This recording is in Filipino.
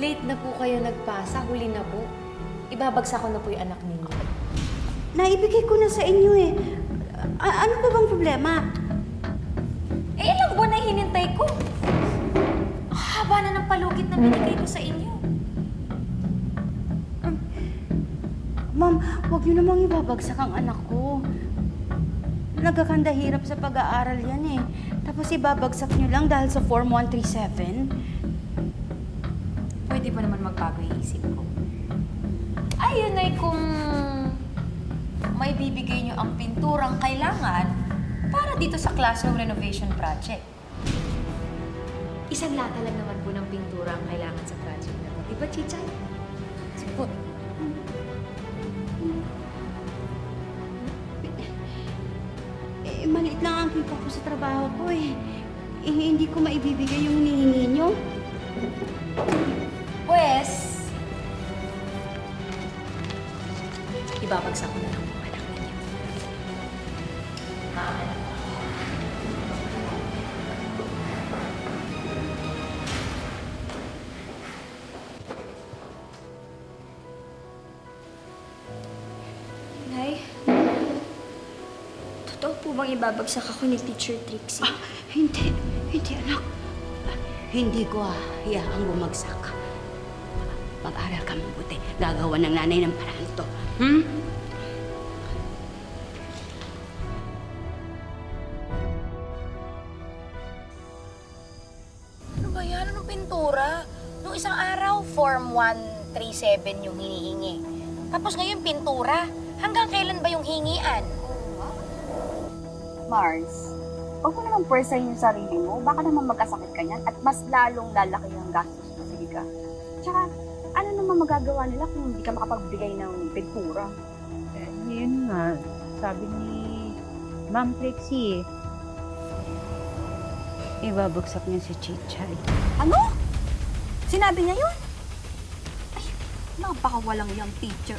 Late na po kayo nagpasa, huli na po. Ibabagsak ko na po yung anak ninyo. Naibigay ko na sa inyo eh. Ano ba bang problema? Eh, ilang buwan na hinintay ko. Ang haba na ng palugit na binigay ko sa inyo. Ma'am, huwag niyo namang ibabagsak ang anak ko. Nagkakanda hirap sa pag-aaral yan eh. Tapos ibabagsak niyo lang dahil sa Form 137. Pwede pa naman magbago yung isip ko. Ayun ay kung may bibigay nyo ang pinturang kailangan para dito sa classroom renovation project. Isang lata lang naman po ng pintura ang kailangan sa project na to. Diba, Chichay? Sige. Maliit lang ang kita ko sa trabaho ko eh. Hindi ko maibibigay yung hinihingi niyo. Pues, ibabagsak ko na lang po anak ninyo. Nay, totoo po bang ibabagsak ako ni Teacher Trixie? Hindi anak. Hindi ko hayaang bumagsak. Mag-aral ka mabuti. Gagawa ng nanay ng paraan to. Ano ba yan? Anong pintura? Nung isang araw, Form 137 yung hinihingi. Tapos ngayon, pintura. Hanggang kailan ba yung hingian? Mars, huwag mo naman pwersahin yung sarili mo. Baka naman magkasakit ka niyan at mas lalong lalaki ang gastos mo. Sige ka. Tsaka, ano naman magagawa nila kung hindi ka makapagbigay ng pintura? Yun nga, sabi ni Ma'am Trixie, ibabagsak niya si Chichay. Ano? Sinabi niya yun? Ay, napakawalang yung teacher.